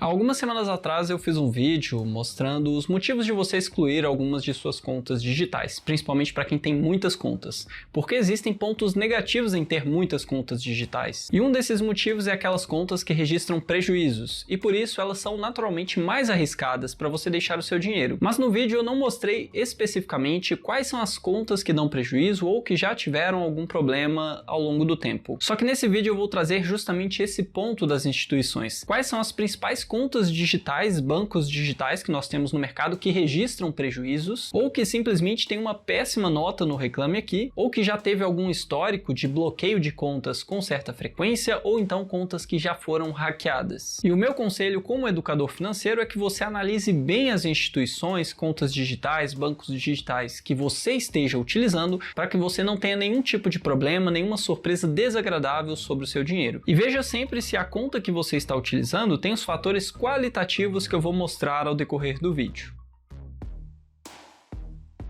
Há algumas semanas atrás eu fiz um vídeo mostrando os motivos de você excluir algumas de suas contas digitais, principalmente para quem tem muitas contas, porque existem pontos negativos em ter muitas contas digitais. E um desses motivos é aquelas contas que registram prejuízos, e por isso elas são naturalmente mais arriscadas para você deixar o seu dinheiro. Mas no vídeo eu não mostrei especificamente quais são as contas que dão prejuízo ou que já tiveram algum problema ao longo do tempo. Só que nesse vídeo eu vou trazer justamente esse ponto das instituições. Quais são as principais contas digitais, bancos digitais que nós temos no mercado que registram prejuízos, ou que simplesmente tem uma péssima nota no Reclame Aqui, ou que já teve algum histórico de bloqueio de contas com certa frequência, ou então contas que já foram hackeadas. E o meu conselho como educador financeiro é que você analise bem as instituições, contas digitais, bancos digitais que você esteja utilizando, para que você não tenha nenhum tipo de problema, nenhuma surpresa desagradável sobre o seu dinheiro. E veja sempre se a conta que você está utilizando tem os fatores qualitativos que eu vou mostrar ao decorrer do vídeo.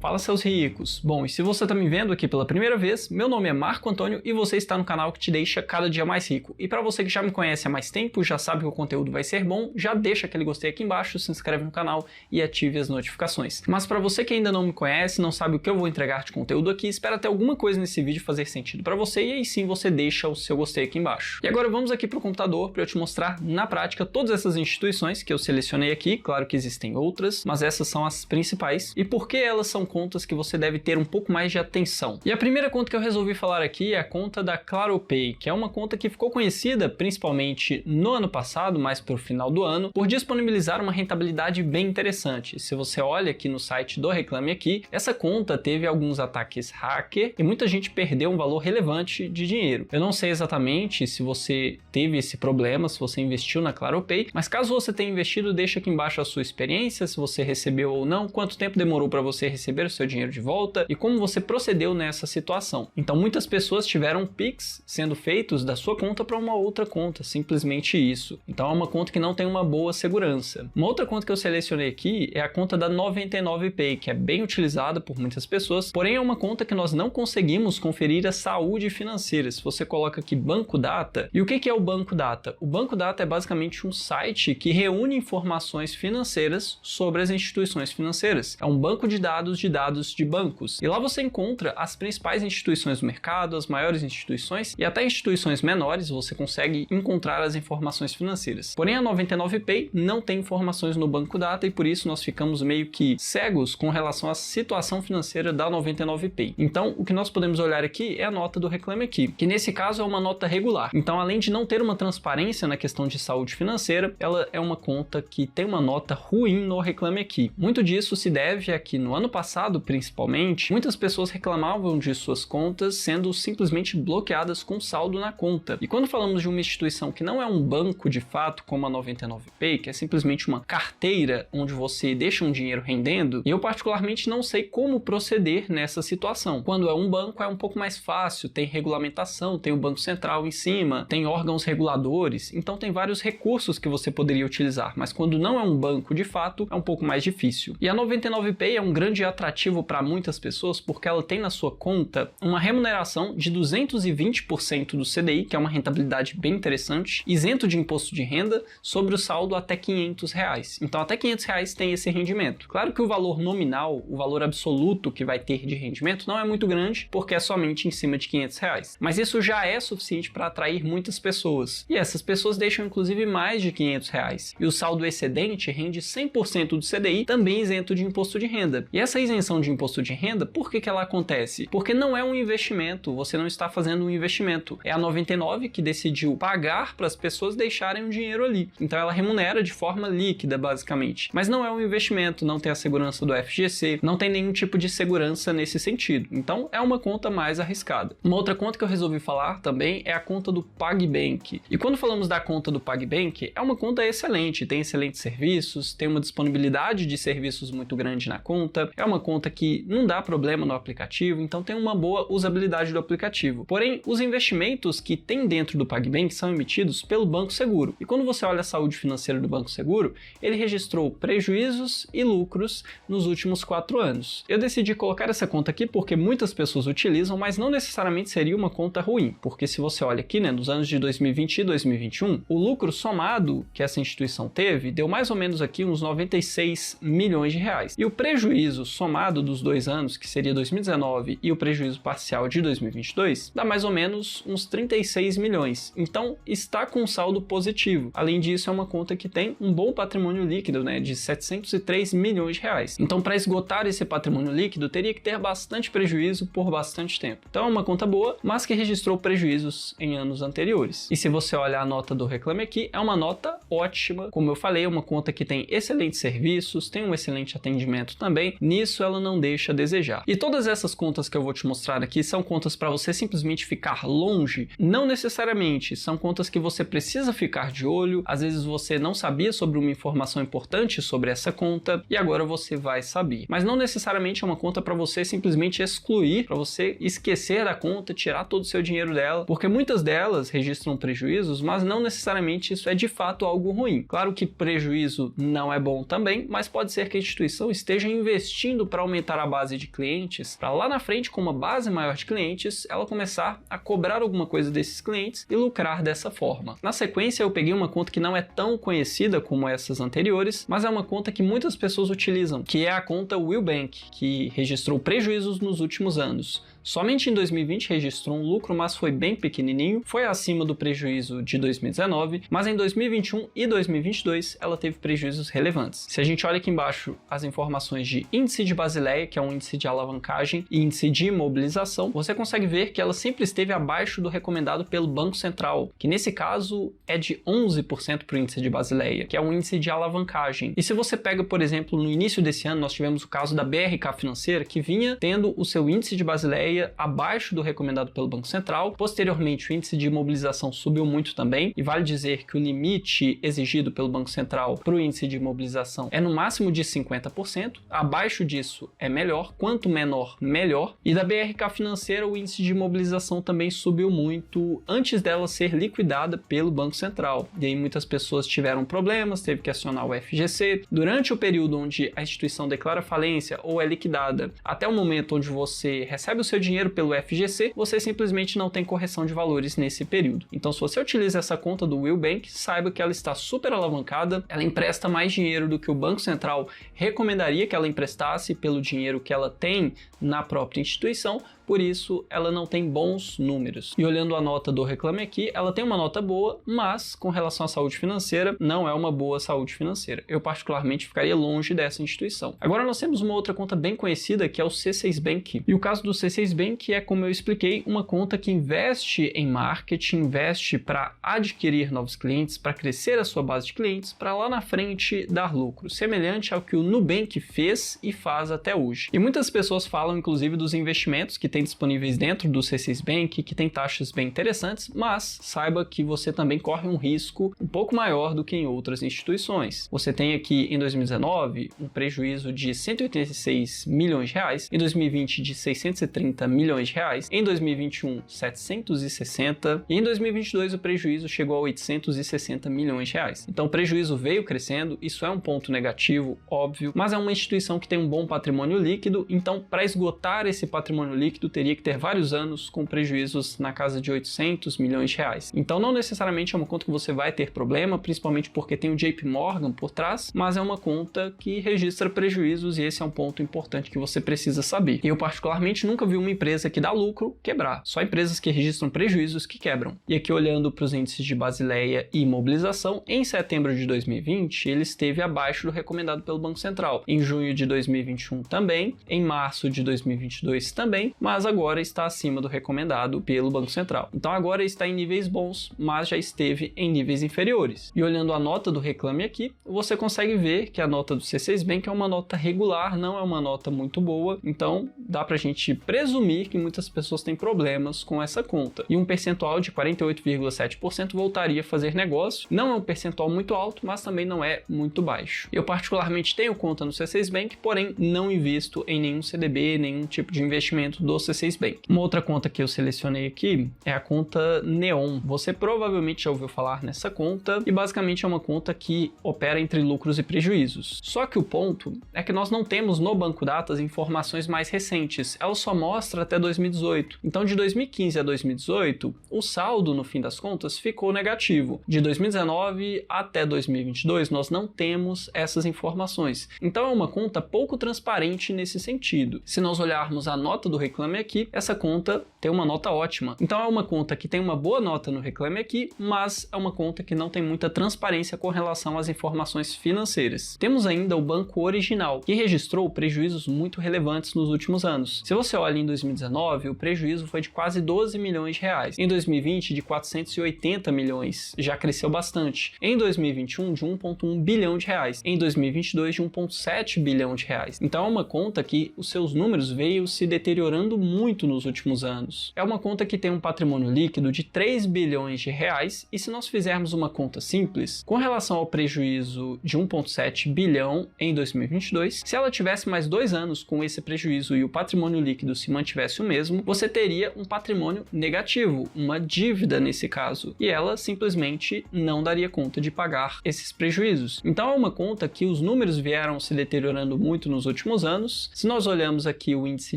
Fala, seus ricos! Bom, e se você está me vendo aqui pela primeira vez, meu nome é Marco Antônio e você está no canal que te deixa cada dia mais rico. E para você que já me conhece há mais tempo, já sabe que o conteúdo vai ser bom, já deixa aquele gostei aqui embaixo, se inscreve no canal e ative as notificações. Mas para você que ainda não me conhece, não sabe o que eu vou entregar de conteúdo aqui, espera ter alguma coisa nesse vídeo fazer sentido para você e aí sim você deixa o seu gostei aqui embaixo. E agora vamos aqui para o computador para eu te mostrar na prática todas essas instituições que eu selecionei aqui. Claro que existem outras, mas essas são as principais. E por que elas são contas que você deve ter um pouco mais de atenção. E a primeira conta que eu resolvi falar aqui é a conta da ClaroPay, que é uma conta que ficou conhecida principalmente no ano passado, mais para o final do ano, por disponibilizar uma rentabilidade bem interessante. Se você olha aqui no site do Reclame Aqui, essa conta teve alguns ataques hacker e muita gente perdeu um valor relevante de dinheiro. Eu não sei exatamente se você teve esse problema, se você investiu na ClaroPay, mas caso você tenha investido, deixa aqui embaixo a sua experiência, se você recebeu ou não, quanto tempo demorou para você receber o seu dinheiro de volta e como você procedeu nessa situação. Então muitas pessoas tiveram Pix sendo feitos da sua conta para uma outra conta, simplesmente isso. Então é uma conta que não tem uma boa segurança. Uma outra conta que eu selecionei aqui é a conta da 99Pay, que é bem utilizada por muitas pessoas, porém é uma conta que nós não conseguimos conferir a saúde financeira. Se você coloca aqui Banco Data, e o que é o Banco Data? O Banco Data é basicamente um site que reúne informações financeiras sobre as instituições financeiras. É um banco de dados de bancos. E lá você encontra as principais instituições do mercado, as maiores instituições e até instituições menores, você consegue encontrar as informações financeiras. Porém, a 99Pay não tem informações no Banco Data e por isso nós ficamos meio que cegos com relação à situação financeira da 99Pay. Então, o que nós podemos olhar aqui é a nota do Reclame Aqui, que nesse caso é uma nota regular. Então, além de não ter uma transparência na questão de saúde financeira, ela é uma conta que tem uma nota ruim no Reclame Aqui. Muito disso se deve a que no ano passado, principalmente, muitas pessoas reclamavam de suas contas sendo simplesmente bloqueadas com saldo na conta. E quando falamos de uma instituição que não é um banco de fato, como a 99Pay, que é simplesmente uma carteira onde você deixa um dinheiro rendendo, eu particularmente não sei como proceder nessa situação. Quando é um banco é um pouco mais fácil, tem regulamentação, tem o Banco Central em cima, tem órgãos reguladores, então tem vários recursos que você poderia utilizar, mas quando não é um banco de fato, é um pouco mais difícil. E a 99Pay é um grande atrativo para muitas pessoas porque ela tem na sua conta uma remuneração de 220% do CDI, que é uma rentabilidade bem interessante, isento de imposto de renda sobre o saldo até R$500. Então até R$500 tem esse rendimento. Claro que o valor nominal, o valor absoluto que vai ter de rendimento não é muito grande, porque é somente em cima de R$500. Mas isso já é suficiente para atrair muitas pessoas. E essas pessoas deixam inclusive mais de R$500. E o saldo excedente rende 100% do CDI, também isento de imposto de renda. E essa isenção de imposto de renda, por que ela acontece? Porque não é um investimento, você não está fazendo um investimento. É a 99 que decidiu pagar para as pessoas deixarem o dinheiro ali. Então ela remunera de forma líquida, basicamente. Mas não é um investimento, não tem a segurança do FGC, não tem nenhum tipo de segurança nesse sentido. Então é uma conta mais arriscada. Uma outra conta que eu resolvi falar também é a conta do PagBank. E quando falamos da conta do PagBank, é uma conta excelente, tem excelentes serviços, tem uma disponibilidade de serviços muito grande na conta, é uma uma conta que não dá problema no aplicativo, então tem uma boa usabilidade do aplicativo. Porém, os investimentos que tem dentro do PagBank são emitidos pelo Banco Seguro. E quando você olha a saúde financeira do Banco Seguro, ele registrou prejuízos e lucros nos últimos 4 anos. Eu decidi colocar essa conta aqui porque muitas pessoas utilizam, mas não necessariamente seria uma conta ruim, porque se você olha aqui, né, nos anos de 2020 e 2021, o lucro somado que essa instituição teve deu mais ou menos aqui uns 96 milhões de reais. E o prejuízo somado dos 2 anos, que seria 2019 e o prejuízo parcial de 2022, dá mais ou menos uns 36 milhões. Então, está com um saldo positivo. Além disso, é uma conta que tem um bom patrimônio líquido, né, de 703 milhões de reais. Então, para esgotar esse patrimônio líquido, teria que ter bastante prejuízo por bastante tempo. Então, é uma conta boa, mas que registrou prejuízos em anos anteriores. E se você olhar a nota do Reclame Aqui, é uma nota ótima. Como eu falei, é uma conta que tem excelentes serviços, tem um excelente atendimento também. Nisso, ela não deixa a desejar. E todas essas contas que eu vou te mostrar aqui são contas para você simplesmente ficar longe? Não necessariamente. São contas que você precisa ficar de olho. Às vezes você não sabia sobre uma informação importante sobre essa conta e agora você vai saber. Mas não necessariamente é uma conta para você simplesmente excluir, para você esquecer da conta, tirar todo o seu dinheiro dela, porque muitas delas registram prejuízos, mas não necessariamente isso é de fato algo ruim. Claro que prejuízo não é bom também, mas pode ser que a instituição esteja investindo para aumentar a base de clientes, para lá na frente, com uma base maior de clientes, ela começar a cobrar alguma coisa desses clientes e lucrar dessa forma. Na sequência, eu peguei uma conta que não é tão conhecida como essas anteriores, mas é uma conta que muitas pessoas utilizam, que é a conta Willbank, que registrou prejuízos nos últimos anos. Somente em 2020 registrou um lucro, mas foi bem pequenininho, foi acima do prejuízo de 2019, mas em 2021 e 2022 ela teve prejuízos relevantes. Se a gente olha aqui embaixo as informações de índice de Basileia, que é um índice de alavancagem, e índice de imobilização, você consegue ver que ela sempre esteve abaixo do recomendado pelo Banco Central, que nesse caso é de 11% para o índice de Basileia, que é um índice de alavancagem. E se você pega, por exemplo, no início desse ano, nós tivemos o caso da BRK Financeira, que vinha tendo o seu índice de Basileia abaixo do recomendado pelo Banco Central. Posteriormente, o índice de imobilização subiu muito também, e vale dizer que o limite exigido pelo Banco Central para o índice de imobilização é no máximo de 50%, abaixo disso é melhor, quanto menor, melhor. E da BRK Financeira, o índice de imobilização também subiu muito antes dela ser liquidada pelo Banco Central. E aí muitas pessoas tiveram problemas, teve que acionar o FGC. Durante o período onde a instituição declara falência ou é liquidada, até o momento onde você recebe o seu dinheiro pelo FGC, você simplesmente não tem correção de valores nesse período. Então, se você utiliza essa conta do Willbank, saiba que ela está super alavancada, ela empresta mais dinheiro do que o Banco Central recomendaria que ela emprestasse pelo dinheiro que ela tem na própria instituição, por isso ela não tem bons números. E olhando a nota do Reclame Aqui, ela tem uma nota boa, mas com relação à saúde financeira, não é uma boa saúde financeira. Eu particularmente ficaria longe dessa instituição. Agora nós temos uma outra conta bem conhecida, que é o C6 Bank. E o caso do C6 Bank é, como eu expliquei, uma conta que investe em marketing, investe para adquirir novos clientes, para crescer a sua base de clientes, para lá na frente dar lucro, semelhante ao que o Nubank fez e faz até hoje. E muitas pessoas falam, inclusive, dos investimentos que tem disponíveis dentro do C6 Bank, que tem taxas bem interessantes, mas saiba que você também corre um risco um pouco maior do que em outras instituições. Você tem aqui em 2019 um prejuízo de 186 milhões de reais, em 2020 de 630 milhões de reais, em 2021 760 e em 2022 o prejuízo chegou a 860 milhões de reais. Então o prejuízo veio crescendo, isso é um ponto negativo, óbvio, mas é uma instituição que tem um bom patrimônio líquido, então para esgotar esse patrimônio líquido teria que ter vários anos com prejuízos na casa de 800 milhões de reais. Então não necessariamente é uma conta que você vai ter problema, principalmente porque tem o JP Morgan por trás, mas é uma conta que registra prejuízos e esse é um ponto importante que você precisa saber. Eu particularmente nunca vi uma empresa que dá lucro quebrar, só empresas que registram prejuízos que quebram. E aqui olhando para os índices de Basileia e imobilização, em setembro de 2020 ele esteve abaixo do recomendado pelo Banco Central, em junho de 2021 também, em março de 2022 também, mas agora está acima do recomendado pelo Banco Central. Então agora está em níveis bons, mas já esteve em níveis inferiores. E olhando a nota do Reclame Aqui, você consegue ver que a nota do C6 Bank é uma nota regular, não é uma nota muito boa, então dá pra gente presumir que muitas pessoas têm problemas com essa conta. E um percentual de 48,7% voltaria a fazer negócio. Não é um percentual muito alto, mas também não é muito baixo. Eu particularmente tenho conta no C6 Bank, porém não invisto em nenhum CDB, nenhum tipo de investimento do C6 Bank. Uma outra conta que eu selecionei aqui é a conta Neon. Você provavelmente já ouviu falar nessa conta e basicamente é uma conta que opera entre lucros e prejuízos. Só que o ponto é que nós não temos no banco Datas informações mais recentes. Ela só mostra até 2018. Então de 2015 a 2018, o saldo no fim das contas ficou negativo. De 2019 até 2022, nós não temos essas informações. Então é uma conta pouco transparente nesse sentido. Se nós olharmos a nota do Reclame Aqui, essa conta tem uma nota ótima. Então é uma conta que tem uma boa nota no Reclame Aqui, mas é uma conta que não tem muita transparência com relação às informações financeiras. Temos ainda o Banco Original, que registrou prejuízos muito relevantes nos últimos anos. Se você olha em 2019, o prejuízo foi de quase 12 milhões de reais. Em 2020, de 480 milhões, já cresceu bastante. Em 2021, de 1,1 bilhão de reais. Em 2022, de 1,7 bilhão de reais. Então é uma conta que os seus números veio se deteriorando muito nos últimos anos. É uma conta que tem um patrimônio líquido de 3 bilhões de reais e se nós fizermos uma conta simples, com relação ao prejuízo de 1,7 bilhão em 2022, se ela tivesse mais 2 anos com esse prejuízo e o patrimônio líquido se mantivesse o mesmo, você teria um patrimônio negativo, uma dívida nesse caso, e ela simplesmente não daria conta de pagar esses prejuízos. Então é uma conta que os números vieram se deteriorando muito nos últimos anos. Se nós olhamos aqui o índice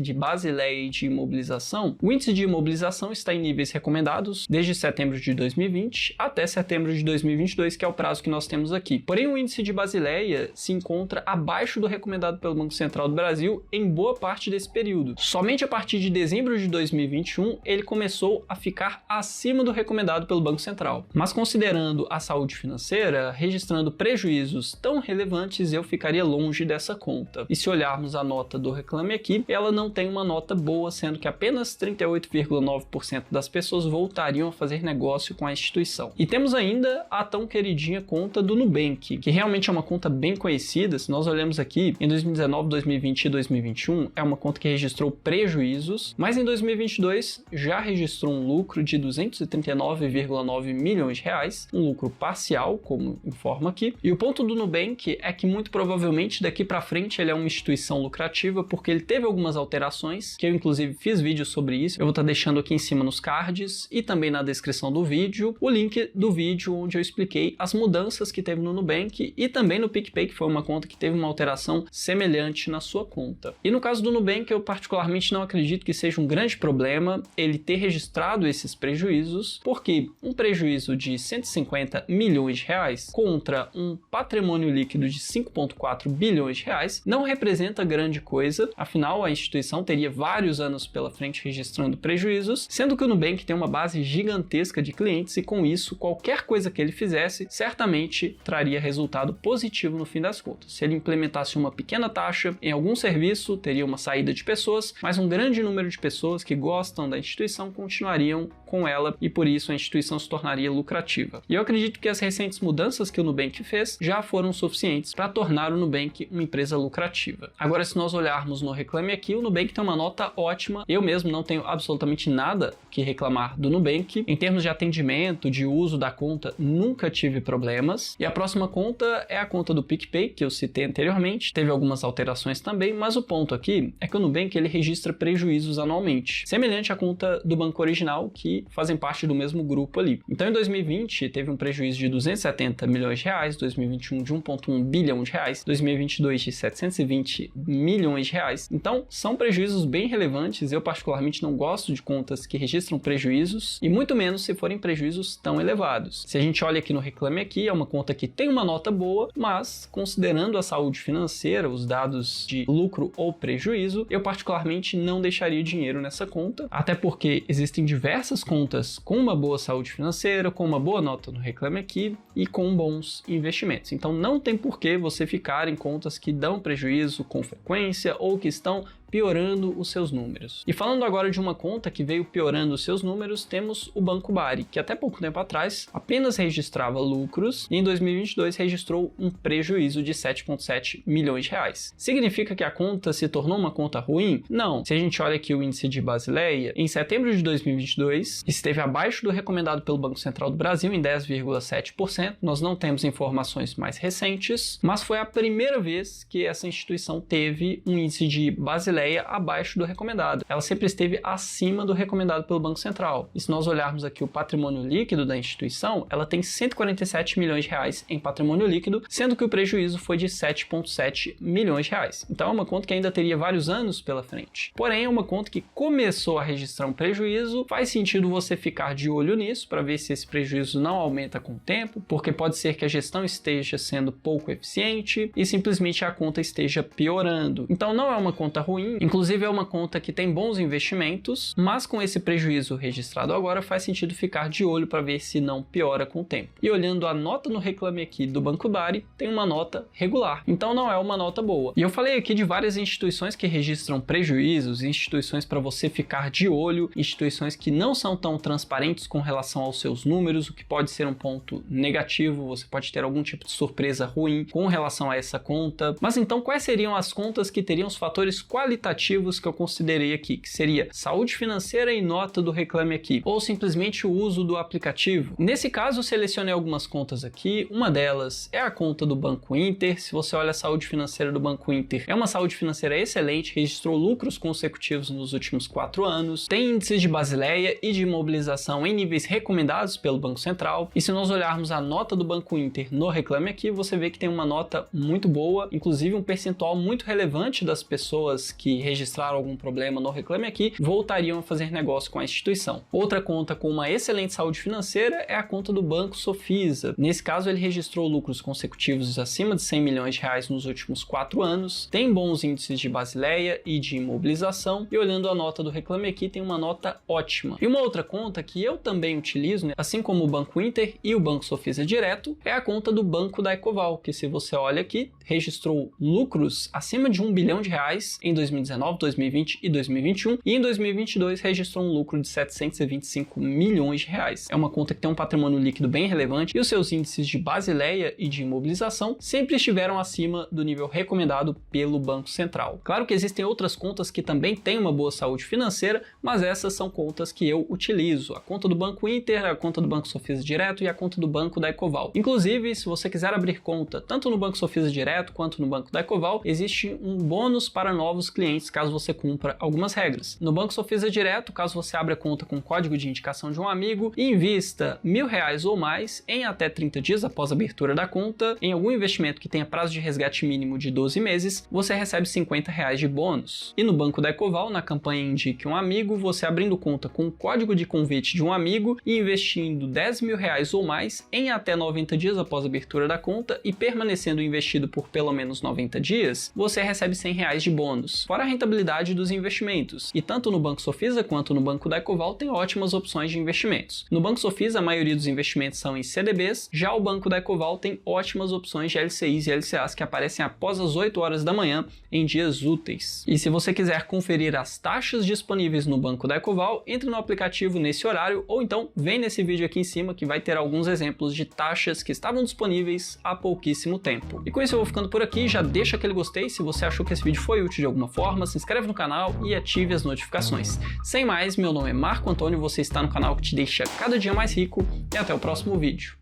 de Basileia e de imobilização, o índice de imobilização está em níveis recomendados desde setembro de 2020 até setembro de 2022, que é o prazo que nós temos aqui. Porém, o índice de Basileia se encontra abaixo do recomendado pelo Banco Central do Brasil em boa parte desse período. Somente a partir de dezembro de 2021 ele começou a ficar acima do recomendado pelo Banco Central. Mas considerando a saúde financeira, registrando prejuízos tão relevantes, eu ficaria longe dessa conta. E se olharmos a nota do Reclame Aqui, ela não tem uma nota boa, sendo que apenas 38,9% das pessoas voltariam a fazer negócio com a instituição. E temos ainda a tão queridinha conta do Nubank, que realmente é uma conta bem conhecida. Se nós olhamos aqui, em 2019, 2020 e 2021, é uma conta que registrou prejuízos, mas em 2022 já registrou um lucro de 239,9 milhões de reais, um lucro parcial, como informa aqui. E o ponto do Nubank é que muito provavelmente daqui para frente ele é uma instituição lucrativa, porque ele teve algumas alterações, que eu inclusive fiz vídeo sobre isso. Eu vou estar deixando aqui em cima nos cards e também na descrição do vídeo o link do vídeo onde eu expliquei as mudanças que teve no Nubank e também no PicPay, que foi uma conta que teve uma alteração semelhante na sua conta. E no caso do Nubank, eu particularmente não acredito que seja um grande problema ele ter registrado esses prejuízos, porque um prejuízo de 150 milhões de reais contra um patrimônio líquido de 5,4 bilhões de reais não representa grande coisa, afinal a instituição teria vários anos pela frente registrando prejuízos, sendo que o Nubank tem uma base gigantesca de clientes e com isso qualquer coisa que ele fizesse certamente traria resultado positivo no fim das contas. Se ele implementasse uma pequena taxa em algum serviço, teria uma saída de pessoas, mas um grande número de pessoas que gostam da instituição continuariam com ela e por isso a instituição se tornaria lucrativa. E eu acredito que as recentes mudanças que o Nubank fez já foram suficientes para tornar o Nubank uma empresa lucrativa. Agora, se nós olharmos no Reclame Aqui, o Nubank tem uma nota ótima. Eu mesmo não tenho absolutamente nada que reclamar do Nubank. Em termos de atendimento, de uso da conta, nunca tive problemas. E a próxima conta é a conta do PicPay, que eu citei anteriormente. Teve algumas alterações também, mas o ponto aqui é que o Nubank ele registra prejuízos anualmente, semelhante à conta do Banco Original, que fazem parte do mesmo grupo ali. Então, em 2020, teve um prejuízo de 270 milhões de reais, 2021 de 1,1 bilhão de reais, 2022 de 720 milhões de reais. Então, são prejuízos bem relevantes. Eu, particularmente, não gosto de contas que registram prejuízos, e muito menos se forem prejuízos tão elevados. Se a gente olha aqui no Reclame Aqui, é uma conta que tem uma nota boa, mas, considerando a saúde financeira, os dados de lucro ou prejuízo, eu, particularmente, não deixaria dinheiro nessa conta, até porque existem diversas contas com uma boa saúde financeira, com uma boa nota no Reclame Aqui e com bons investimentos. Então, não tem por que você ficar em contas que dão prejuízo com frequência ou que estão piorando os seus números. E falando agora de uma conta que veio piorando os seus números, temos o Banco Bari, que até pouco tempo atrás apenas registrava lucros e em 2022 registrou um prejuízo de 7,7 milhões de reais. Significa que a conta se tornou uma conta ruim? Não. Se a gente olha aqui o índice de Basileia, em setembro de 2022 esteve abaixo do recomendado pelo Banco Central do Brasil em 10,7%. Nós não temos informações mais recentes, mas foi a primeira vez que essa instituição teve um índice de Basileia abaixo do recomendado. Ela sempre esteve acima do recomendado pelo Banco Central. E se nós olharmos aqui o patrimônio líquido da instituição, ela tem 147 milhões de reais em patrimônio líquido, sendo que o prejuízo foi de 7,7 milhões de reais. Então é uma conta que ainda teria vários anos pela frente. Porém, é uma conta que começou a registrar um prejuízo. Faz sentido você ficar de olho nisso para ver se esse prejuízo não aumenta com o tempo, porque pode ser que a gestão esteja sendo pouco eficiente e simplesmente a conta esteja piorando. Então não é uma conta ruim, inclusive é uma conta que tem bons investimentos, mas com esse prejuízo registrado agora faz sentido ficar de olho para ver se não piora com o tempo. E olhando a nota no Reclame Aqui do Banco Bari, tem uma nota regular, então não é uma nota boa. E eu falei aqui de várias instituições que registram prejuízos, instituições para você ficar de olho, instituições que não são tão transparentes com relação aos seus números, o que pode ser um ponto negativo, você pode ter algum tipo de surpresa ruim com relação a essa conta. Mas então quais seriam as contas que teriam os fatores qualitativos que eu considerei aqui, que seria saúde financeira e nota do Reclame Aqui, ou simplesmente o uso do aplicativo? Nesse caso eu selecionei algumas contas aqui, uma delas é a conta do Banco Inter. Se você olha a saúde financeira do Banco Inter, é uma saúde financeira excelente, registrou lucros consecutivos nos últimos 4 anos, tem índices de Basileia e de imobilização em níveis recomendados pelo Banco Central, e se nós olharmos a nota do Banco Inter no Reclame Aqui, você vê que tem uma nota muito boa, inclusive um percentual muito relevante das pessoas que registraram algum problema no Reclame Aqui voltariam a fazer negócio com a instituição. Outra conta com uma excelente saúde financeira é a conta do Banco Sofisa. Nesse caso, ele registrou lucros consecutivos acima de 100 milhões de reais nos últimos 4 anos, tem bons índices de Basileia e de imobilização, e olhando a nota do Reclame Aqui, tem uma nota ótima. E uma outra conta que eu também utilizo, assim como o Banco Inter e o Banco Sofisa Direto, é a conta do Banco da Ecoval, que se você olha aqui, registrou lucros acima de 1 bilhão de reais em 2019, 2020 e 2021, e em 2022 registrou um lucro de 725 milhões de reais. É uma conta que tem um patrimônio líquido bem relevante e os seus índices de Basileia e de imobilização sempre estiveram acima do nível recomendado pelo Banco Central. Claro que existem outras contas que também têm uma boa saúde financeira, mas essas são contas que eu utilizo. A conta do Banco Inter, a conta do Banco Sofisa Direto e a conta do Banco da Ecoval. Inclusive, se você quiser abrir conta tanto no Banco Sofisa Direto quanto no Banco da Ecoval, existe um bônus para novos clientes caso você cumpra algumas regras. No Banco Sofisa Direto, caso você abra conta com código de indicação de um amigo e invista R$1.000 ou mais em até 30 dias após a abertura da conta, em algum investimento que tenha prazo de resgate mínimo de 12 meses, você recebe R$50 de bônus. E no Banco da Ecoval, na campanha Indique um Amigo, você abrindo conta com o código de convite de um amigo e investindo R$10.000 ou mais em até 90 dias após a abertura da conta e permanecendo investido por pelo menos 90 dias, você recebe R$100 de bônus, fora a rentabilidade dos investimentos. E tanto no Banco Sofisa quanto no Banco da Ecoval tem ótimas opções de investimentos. No Banco Sofisa, a maioria dos investimentos são em CDBs, já o Banco da Ecoval tem ótimas opções de LCIs e LCAs que aparecem após as 8 horas da manhã em dias úteis. E se você quiser conferir as taxas disponíveis no Banco da Ecoval, entre no aplicativo nesse horário ou então vem nesse vídeo aqui em cima que vai ter alguns exemplos de taxas que estavam disponíveis há pouquíssimo tempo. E com isso eu vou ficando por aqui, já deixa aquele gostei se você achou que esse vídeo foi útil de alguma forma, se inscreve no canal e ative as notificações. Sem mais, meu nome é Marco Antônio, você está no canal que te deixa cada dia mais rico e até o próximo vídeo.